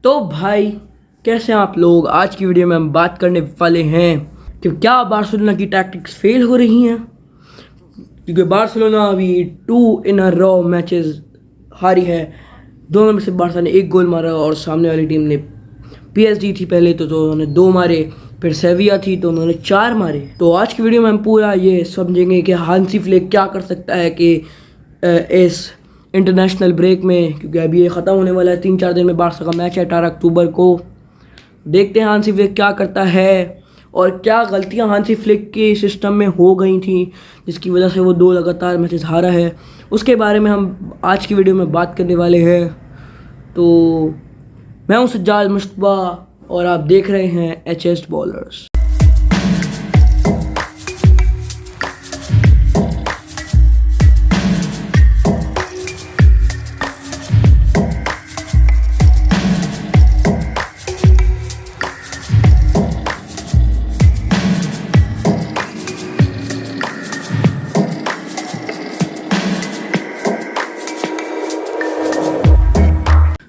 तो भाई कैसे हैं आप लोग। आज की वीडियो में हम बात करने वाले हैं कि क्या बार्सिलोना की टैक्टिक्स फेल हो रही हैं, क्योंकि बार्सिलोना अभी 2 इन अ रो मैचेस हारी है। दोनों में से बार्सा ने 1 गोल मारा और सामने वाली टीम ने पीएसजी थी पहले तो उन्होंने 2 मारे, फिर सेविया थी तो उन्होंने 4 मारे। तो आज की वीडियो में हम पूरा ये समझेंगे कि हांसी फ्लिक क्या कर सकता है कि इस इंटरनेशनल ब्रेक में, क्योंकि अभी ये ख़त्म होने वाला है, 3-4 दिन में बार्सा का मैच है 18 अक्टूबर को। देखते हैं हांसी फ्लिक क्या करता है और क्या गलतियां हांसी फ्लिक के सिस्टम में हो गई थी जिसकी वजह से वो 2 लगातार मैचेस हारा है। उसके बारे में हम आज की वीडियो में बात करने वाले हैं। तो मैं हूं सज्जाद मुश्तबा और आप देख रहे हैं एचएस बॉलर्स।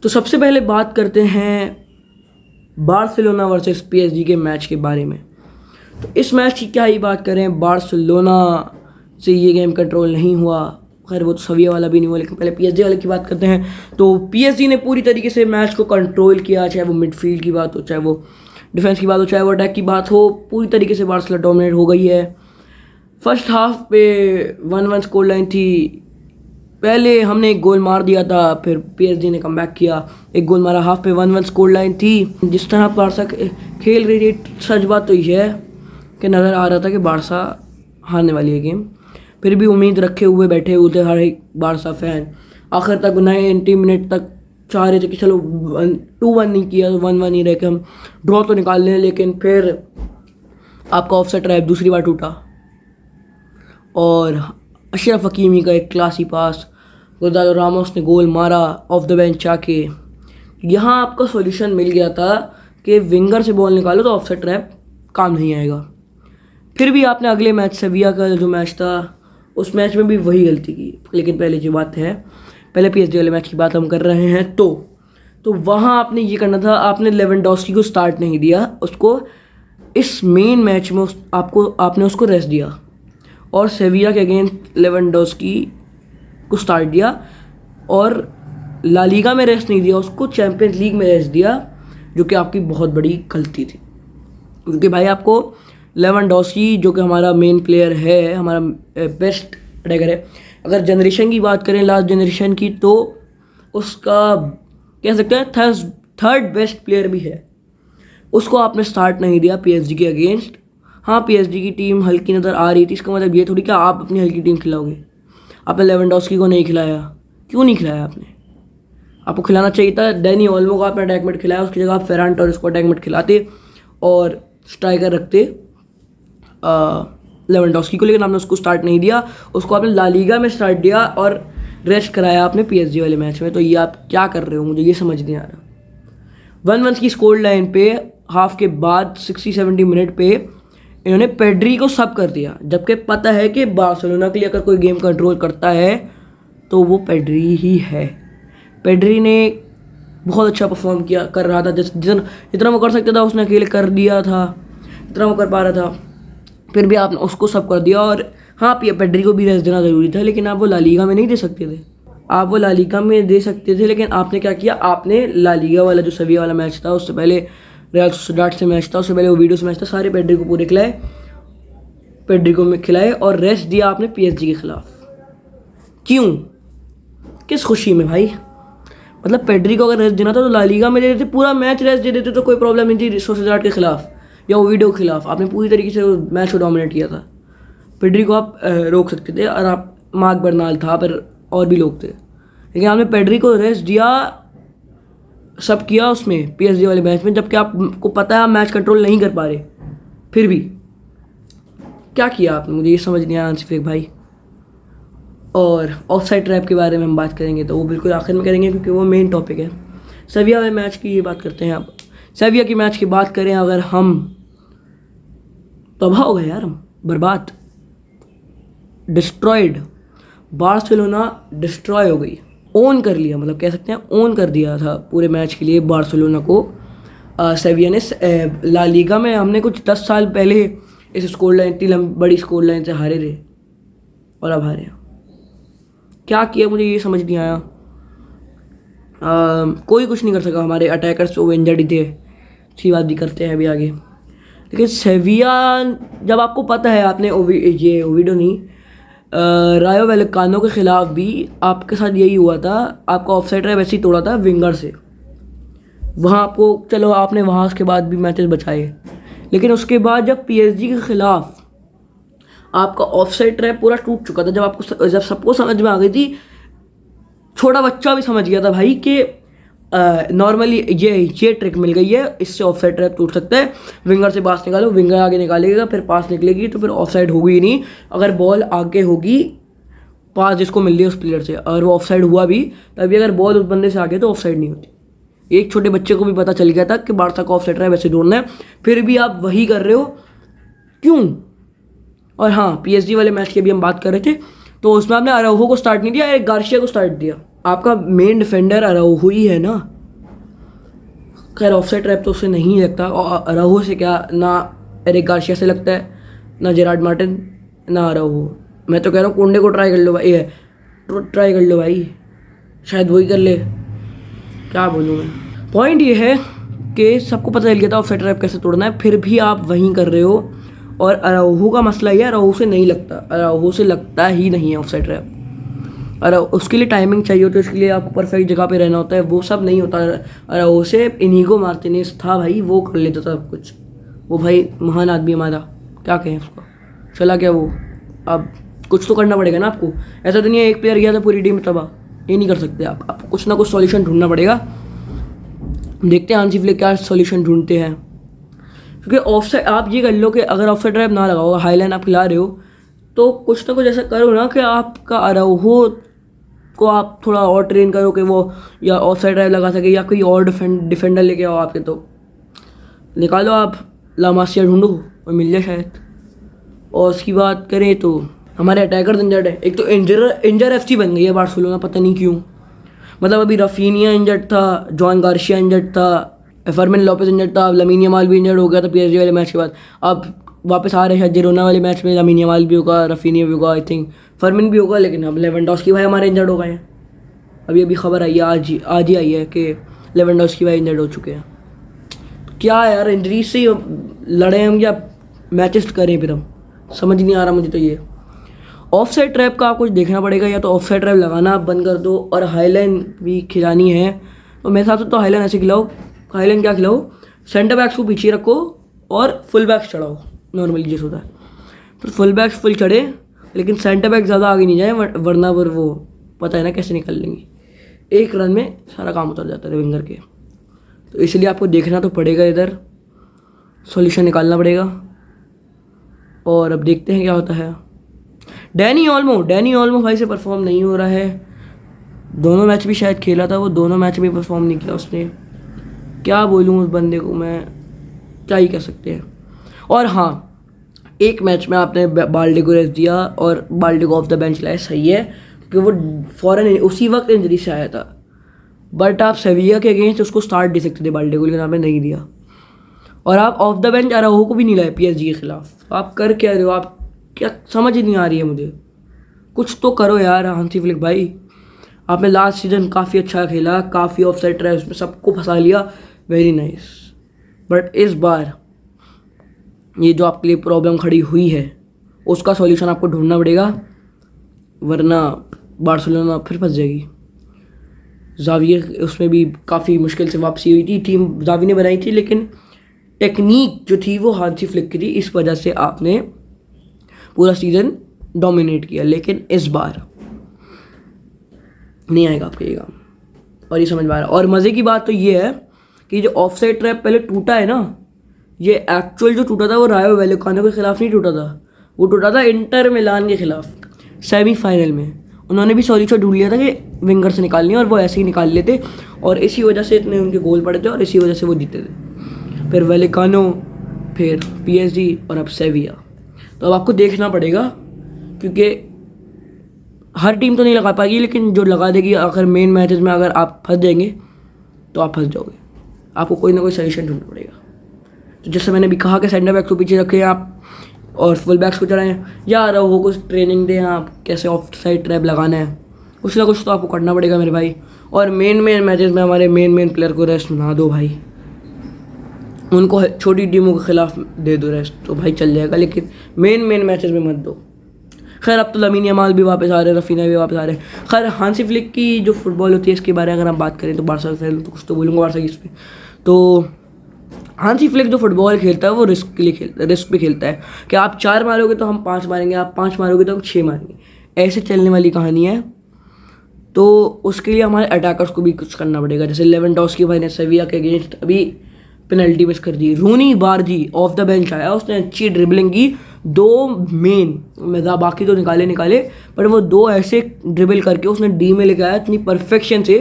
तो सबसे पहले बात करते हैं बार्सिलोना वर्सेस पीएसजी के मैच के बारे में। तो इस मैच की क्या ही बात करें, बार्सिलोना से ये गेम कंट्रोल नहीं हुआ। खैर वो तो सविया वाला भी नहीं हुआ, लेकिन पहले पीएसजी वाले की बात करते हैं। तो पीएसजी ने पूरी तरीके से मैच को कंट्रोल किया, चाहे वो मिडफील्ड की बात हो, चाहे वो डिफेंस की बात हो, चाहे वो अटैक की बात हो। पूरी तरीके से बार्सिलोना डोमिनेट हो गई है। फर्स्ट हाफ पे 1-1 स्कोर लाइन थी। पहले हमने 1 गोल मार दिया था, फिर पीएसजी ने कमबैक किया, 1 गोल मारा। हाफ पे 1-1 स्कोर लाइन थी। जिस तरह बार्सा खेल रही थी, सच बात तो यह है कि नज़र आ रहा था कि बार्सा हारने वाली है गेम। फिर भी उम्मीद रखे हुए बैठे हुए थे हर एक बार्सा फैन। आखिर तक 90 मिनट तक चाह रहे थे कि चलो 2-1 नहीं किया, 1-1 ही रह के हम ड्रॉ तो निकाल लें। लेकिन फिर आपका ऑफसाइड ट्रैप दूसरी बार टूटा और अशरफ हकीमी का एक क्लासी पास, गोंजालो रामोस ने गोल मारा ऑफ द बेंच आके। यहाँ आपका सॉल्यूशन मिल गया था कि विंगर से बॉल निकालो तो ऑफसाइड ट्रैप काम नहीं आएगा। फिर भी आपने अगले मैच सेविया का जो मैच था उस मैच में भी वही गलती की। लेकिन पहले जो बात है, पहले पीएसजी वाले मैच की बात हम कर रहे हैं। तो वहाँ आपने ये करना था, आपने लेवेंडोस्की को स्टार्ट नहीं दिया, उसको इस मेन मैच में आपने उसको रेस्ट दिया और सेविया के अगेंस्ट लेवेंडोस्की को स्टार्ट दिया और ला लीगा में रेस्ट नहीं दिया, उसको चैंपियंस लीग में रेस्ट दिया, जो कि आपकी बहुत बड़ी गलती थी। क्योंकि भाई आपको लेवेंडोस्की जो कि हमारा मेन प्लेयर है, हमारा बेस्ट अटैकर है, अगर जनरेशन की बात करें, लास्ट जनरेशन की, तो उसका कह सकते हैं थर्ड बेस्ट प्लेयर भी है। उसको आपने स्टार्ट नहीं दिया पीएसजी के अगेंस्ट। हाँ, पीएसजी की टीम हल्की नज़र आ रही थी, इसका मतलब ये थोड़ी कि आप अपनी हल्की टीम खिलाओगे। आपने लेवेंडोस्की को नहीं खिलाया। क्यों नहीं खिलाया आपने? आपको खिलाना चाहिए था। डैनी ओल्मो को आपने अटैक मिड खिलाया, उसकी जगह आप फेरान टोरेस को अटैक मिड खिलाते और स्ट्राइकर रखते लेवेंडोस्की को। लेकिन आपने उसको स्टार्ट नहीं दिया, उसको आपने ला लीगा में स्टार्ट दिया और रेस्ट कराया आपने पीएसजी वाले मैच में। तो ये आप क्या कर रहे हो, मुझे ये समझ नहीं आ रहा। 1-1 की स्कोर लाइन पे हाफ के बाद 60-70 मिनट पे इन्होंने पेड्री को सब कर दिया, जबकि पता है कि बार्सिलोना के लिए अगर कोई गेम कंट्रोल करता है तो वो पेड्री ही है। पेड्री ने बहुत अच्छा परफॉर्म किया, कर रहा था, जितना वो कर सकता था उसने अकेले कर दिया था, जितना वो कर पा रहा था। फिर भी आपने उसको सब कर दिया। और हाँ, पेड्री को भी रेस्ट देना ज़रूरी था, लेकिन आप वो ला लीगा में नहीं दे सकते थे। आप वो ला लीगा में दे सकते थे, लेकिन आपने क्या किया, आपने ला लीगा वाला जो सेविया वाला मैच था, उससे पहले रियल सोसिएदाद से मैच था, उससे पहले वो वीडियो से मैच था, सारे पेड्री को पूरे खिलाए, पेड्री को खिलाए और रेस्ट दिया आपने पीएसजी के खिलाफ। क्यों? किस खुशी में भाई? मतलब पेड्री को अगर रेस्ट देना था तो ला लीगा में दे देते, पूरा मैच रेस्ट दे देते तो कोई प्रॉब्लम नहीं थी सोसिएदाद के खिलाफ या वो वीडियो के खिलाफ। आपने पूरी तरीके से मैच को डोमिनेट किया था। पेड्री को आप रोक सकते थे और आप मार्क बर्नाल था, पर और भी लोग थे, लेकिन आपने पेड्री को रेस्ट दिया, सब किया उसमें पीएसजी वाले मैच में, जबकि आपको पता है आप मैच कंट्रोल नहीं कर पा रहे। फिर भी क्या किया आपने, मुझे ये समझ नहीं आया हांसी फ्लिक भाई। और ऑफसाइड ट्रैप के बारे में हम बात करेंगे तो वो बिल्कुल आखिर में करेंगे, क्योंकि वो मेन टॉपिक है। सेविया वाले मैच की ये बात करते हैं। अब सेविया की मैच की बात करें अगर हम, तबाह हो गए यार, हम बर्बाद, डिस्ट्रॉयड। बार्सिलोना डिस्ट्रॉय हो गई। ओन कर लिया, मतलब कह सकते हैं ओन कर दिया था पूरे मैच के लिए बार्सिलोना को सेविया ने। ला लीगा में हमने कुछ 10 साल पहले इस स्कोर लाइन, इतनी बड़ी स्कोर लाइन से हारे थे और अब हारे। क्या किया मुझे ये समझ नहीं आया। कोई कुछ नहीं कर सका, हमारे अटैकर्स वो इंजर्ड ही थे, अच्छी बात भी करते हैं अभी आगे। लेकिन सेविया, जब आपको पता है, आपने ये ओविडो नहीं, रायो वैलेकानो के ख़िलाफ़ भी आपके साथ यही हुआ था, आपका ऑफसाइड है वैसे ही तोड़ा था विंगर से। वहाँ आपको, चलो आपने वहाँ उसके बाद भी मैचेस बचाए, लेकिन उसके बाद जब पीएसजी के ख़िलाफ़ आपका ऑफसाइड ट्रैप पूरा टूट चुका था, जब सबको समझ में आ गई थी, छोटा बच्चा भी समझ गया था भाई कि नॉर्मली ये ट्रिक मिल गई है, इससे ऑफसाइड ट्रैप टूट सकता है। विंगर से पास निकालो, विंगर आगे निकालेगा, फिर पास निकलेगी तो फिर ऑफसाइड होगी ही नहीं। अगर बॉल आगे होगी, पास जिसको मिल रही है उस प्लेयर से, अगर वो ऑफसाइड हुआ भी तभी अगर बॉल उस बंदे से आगे तो ऑफसाइड नहीं होती। एक छोटे बच्चे को भी पता चल गया था कि बारसा का ऑफसाइड ट्रैप वैसे ढूंढना है, फिर भी आप वही कर रहे हो, क्यों? और हाँ, पीएसजी वाले मैच की भी हम बात कर रहे थे, तो उसमें आपने अराउहो को स्टार्ट नहीं दिया, एक गार्शिया को स्टार्ट दिया। आपका मेन डिफेंडर अराउहो ही है ना। खैर ऑफसाइड ट्रैप तो उससे नहीं लगता, और अराउहो से क्या, ना एरिक गार्शिया से लगता है, ना जेरार्ड मार्टिन, ना अराउहो। मैं तो कह रहा हूँ कोंडे को ट्राई कर लो भाई, ट्राई कर लो भाई, शायद वही कर ले। क्या बोलूँ मैं, पॉइंट ये है कि सबको पता चल गया था ऑफसाइड ट्रैप कैसे तोड़ना है, फिर भी आप वहीं कर रहे हो। और अराउहो का मसला ये है, अराउहो से नहीं लगता, अराउहो से लगता ही नहीं है ऑफसाइड ट्रैप। और उसके लिए टाइमिंग चाहिए होती है, उसके लिए आपको परफेक्ट जगह पे रहना होता है, वो सब नहीं होता। अराउहो से इनिगो मार्टिनेज था भाई, वो कर लेता था सब कुछ। वो भाई महान आदमी हमारा, क्या कहें उसको, चला क्या वो। अब कुछ तो करना पड़ेगा ना आपको, ऐसा तो नहीं है एक प्लेयर गया था पूरी टीम तबाह, ये नहीं कर सकते आप। आपको कुछ ना कुछ सॉल्यूशन ढूंढना पड़ेगा। देखते हैं हांसी फ्लिक क्या सॉल्यूशन ढूंढते हैं, क्योंकि ऑफसाइड, आप ये कर लो कि अगर ऑफसाइड ट्रैप ना लगाओ, हाईलाइन आप खिला रहे हो, तो कुछ ना कुछ ऐसा करो ना कि आपका अराउहो को आप थोड़ा और ट्रेन करो कि वो या ऑफसाइड ट्रैप लगा सके, या कोई और डिफेंडर लेके आओ आपके, तो निकालो आप लामासिया ढूंढो और मिल जाए शायद। और उसकी बात करें तो हमारे अटैकर इंजर्ड है, एक तो इंजर एफसी बन गई है बार्सिलोना, पता नहीं क्यों। मतलब अभी रफीनिया इंजर्ड था, जॉन गार्शिया इंजर्ड था, फर्मिन लोपेज इंजर्ड था, लमीन यमाल भी इंजर्ड हो गया था पीएसजी वाले मैच के बाद। अब वापस आ रहे हैं जिरोना वाले मैच में, लमीन यमाल भी होगा, रफीनिया भी होगा, आई थिंक फर्मिन भी होगा, लेकिन अब लेवेंडोस्की भाई हमारे इंजर्ड हो गए हैं। अभी खबर आई है, आज ही आई है कि लेवेंडोस्की भाई इंजर्ड हो चुके हैं। क्या यार, इंजरीज से लड़े हम या मैचेस करें फिर हम, समझ नहीं आ रहा मुझे तो ये। ऑफसाइड ट्रैप का कुछ देखना पड़ेगा, या तो ऑफसाइड ट्रैप लगाना बंद कर दो, और हाईलाइन भी खिलानी है तो मेरे हिसाब से तो हाईलाइन ऐसे खिलाओ। हाईलाइन क्या खिलाओ, सेंटर बैक्स को पीछे रखो और फुल बैक्स चढ़ाओ, नॉर्मली जैसे होता है। फिर फुल बैक्स फुल चढ़े, लेकिन सेंटर बैक ज़्यादा आगे नहीं जाए, वरना पर वो पता है ना कैसे निकल लेंगे, एक रन में सारा काम उतर जाता है विंगर के। तो इसलिए आपको देखना तो पड़ेगा, इधर सॉल्यूशन निकालना पड़ेगा, और अब देखते हैं क्या होता है। डैनी ओल्मो भाई से परफॉर्म नहीं हो रहा है। दोनों मैच भी शायद खेला था वो, दोनों मैच में परफॉर्म नहीं किया उसने। क्या बोलूँ उस बंदे को मैं, क्या ही कह सकते हैं। और हाँ, एक मैच में आपने बाल्डे को रेस्ट दिया और बाल्डे को ऑफ द बेंच लाया, सही है, क्योंकि वो फ़ौरन उसी वक्त इंजरी से आया था। बट आप सेविया के अगेंस्ट उसको स्टार्ट दे सकते थे बाल्डे को, लेकिन आपने नहीं दिया। और आप ऑफ द बेंच अराउहो को भी नहीं लाए पीएसजी के खिलाफ। आप कर क्या रहे हो, आप क्या, समझ ही नहीं आ रही है मुझे। कुछ तो करो यार हांसी फ्लिक भाई। आपने लास्ट सीजन काफ़ी अच्छा खेला, काफ़ी ऑफसाइड ट्रैप्स में सबको फंसा लिया, वेरी नाइस। बट इस बार ये जो आपके लिए प्रॉब्लम खड़ी हुई है, उसका सॉल्यूशन आपको ढूंढना पड़ेगा, वरना बार्सिलोना फिर फंस जाएगी। जावी उसमें भी काफ़ी मुश्किल से वापसी हुई थी, टीम जावी ने बनाई थी, लेकिन टेक्निक जो थी वो हांसी फ्लिक की थी, इस वजह से आपने पूरा सीज़न डोमिनेट किया। लेकिन इस बार नहीं आएगा आपके ये काम, और ये समझ में आ रहा है। और मज़े की बात तो ये है कि जो ऑफसाइड ट्रैप पहले टूटा है ना, ये एक्चुअल जो टूटा था वो रायो वैलेकानो के खिलाफ नहीं टूटा था, वो टूटा था इंटर मिलान के खिलाफ सेमीफाइनल में। उन्होंने भी सॉल्यूशन ढूंढ लिया था कि विंगर से निकालनी है, और वो ऐसे ही निकाल लेते, और इसी वजह से इतने उनके गोल पड़े थे, और इसी वजह से वो जीते थे। फिर वैलेकानो, फिर पीएसजी, और अब सेविया। तो अब आपको देखना पड़ेगा, क्योंकि हर टीम तो नहीं लगा पाएगी, लेकिन जो लगा देगी अगर मेन मैचेस में अगर आप फंस जाएंगे तो आप फंस जाओगे, आपको कोई ना कोई सजेशन ढूंढना पड़ेगा। तो जैसे मैंने भी कहा कि सेंटर बैक को पीछे रखें आप और फुल बैक्स को चलाएं, या वो कुछ ट्रेनिंग दें आप कैसे ऑफ साइड ट्रैप लगाना है, कुछ ना कुछ तो आपको करना पड़ेगा मेरे भाई। और मेन मैचेस में हमारे मेन प्लेयर को रेस्ट ना दो भाई, उनको छोटी टीमों के खिलाफ दे दो रेस्ट तो भाई चल जाएगा, लेकिन मेन मैचेस में मत दो। खैर अब तो लमीन यमाल भी वापस आ रहे हैं, रफीना भी वापस आ रहे हैं। खैर हांसी फ्लिक की जो फुटबॉल होती है इसके बारे में अगर हम बात करें तो बारसा फैन तो कुछ तो बोलूँगा बारसा की इस पर। तो हांसी फ्लिक जो फुटबॉल खेलता है वो रिस्क के लिए खेलता है, रिस्क पे खेलता है कि आप 4 मारोगे तो हम 5 मारेंगे, आप 5 मारोगे तो हम 6 मारेंगे, ऐसे चलने वाली कहानी है। तो उसके लिए हमारे अटैकर्स को भी कुछ करना पड़ेगा। जैसे लेवेंडोव्स्की भाई ने सेविया के अगेंस्ट अभी पेनल्टी मिस कर दी, रूनी बारजी ऑफ द बेंच आया, उसने अच्छी ड्रिबलिंग की, 2 मेन बाकी तो निकाले पर वो 2 ऐसे ड्रिबल करके उसने डी में लेके आया इतनी परफेक्शन से,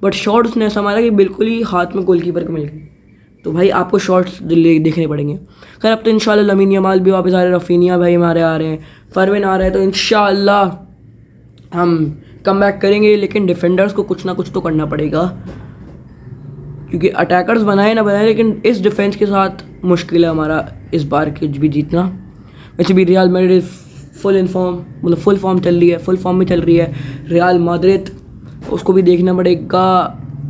बट शॉट उसने ऐसा मारा कि बिल्कुल ही हाथ में गोलकीपर को मिल गई। तो भाई आपको शॉट्स देखने पड़ेंगे। खैर अब तो इंशाल्लाह लमीन यमाल भी वापस आ रहे हैं, रफीनिया भाई हमारे आ रहे हैं, फरवीन आ रहे हैं, तो इंशाल्लाह हम कम बैक करेंगे, लेकिन डिफेंडर्स को कुछ ना कुछ तो करना पड़ेगा, क्योंकि अटैकर्स बनाए ना बनाए लेकिन इस डिफेंस के साथ मुश्किल है हमारा इस बार के भी जीतना। वैसे भी रियल मैड्रिड फुल फॉर्म चल रही है, फुल फॉर्म में चल रही है रियल मैड्रिड, उसको भी देखना पड़ेगा।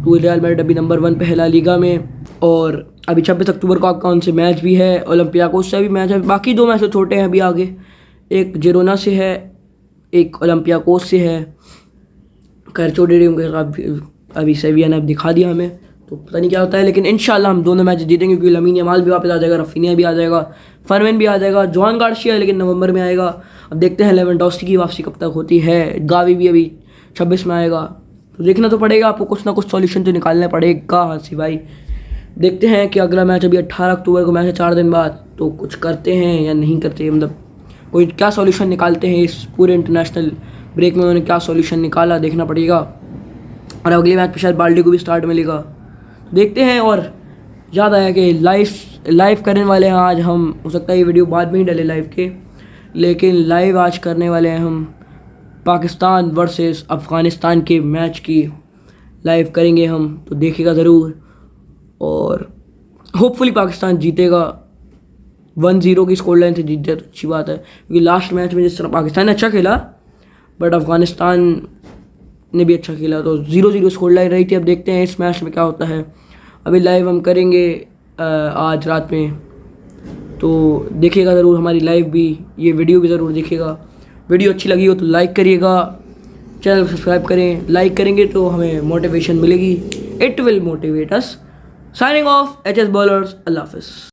तो रियल मैड्रिड अभी नंबर 1 पे है ला लीगा में, और अभी 26 अक्टूबर को आपका उनसे मैच भी है, ओलंपियाकोस से भी मैच है, बाकी 2 मैच तो छोटे हैं अभी आगे, एक जिरोना से है, एक ओलंपियाकोस से है। खैर छोटे टीम के साथ अभी सेविया ने दिखा दिया हमें, तो पता नहीं क्या होता है, लेकिन इंशाल्लाह हम दोनों मैच जीतेंगे, क्योंकि लमीन यमाल भी वापस आ जाएगा, रफीनिया भी आ जाएगा, फरवीन भी आ जाएगा, जॉन गार्सिया लेकिन नवंबर में आएगा। अब देखते हैं लेवेंडोव्स्की की वापसी कब तक होती है, गावी भी अभी 26 में आएगा, तो देखना तो पड़ेगा, आपको कुछ ना कुछ सॉल्यूशन तो निकालना पड़ेगा। हांसी भाई देखते हैं कि अगला मैच अभी 18 अक्टूबर को मैच है 4 दिन बाद, तो कुछ करते हैं या नहीं करते, मतलब कोई क्या सॉल्यूशन निकालते हैं इस पूरे इंटरनेशनल ब्रेक में, उन्होंने क्या सॉल्यूशन निकाला देखना पड़ेगा। और अगले मैच पे शायद बाल्टी को भी स्टार्ट मिलेगा, देखते हैं। और याद आया कि लाइव करने वाले हैं आज हम, हो सकता है ये वीडियो बाद में ही डले लाइव के, लेकिन लाइव आज करने वाले हैं हम पाकिस्तान वर्सेस अफ़गानिस्तान के मैच की लाइव करेंगे हम, तो देखिएगा ज़रूर। और होपफुली पाकिस्तान जीतेगा, 1-0 की स्कोर लाइन से जीत जाए तो अच्छी बात है, क्योंकि लास्ट मैच में जिस तरह पाकिस्तान ने अच्छा खेला बट अफ़गानिस्तान ने भी अच्छा खेला, तो 0-0 स्कोर लाइन रही थी। अब देखते हैं इस मैच में क्या होता है, अभी लाइव हम करेंगे आज रात में, तो देखिएगा ज़रूर हमारी लाइव भी, ये वीडियो भी ज़रूर देखिएगा। वीडियो अच्छी लगी हो तो लाइक करिएगा, चैनल को सब्सक्राइब करें, लाइक करेंगे तो हमें मोटिवेशन मिलेगी, it will motivate us. Signing off HS bowlers, Allah हाफ़िज़।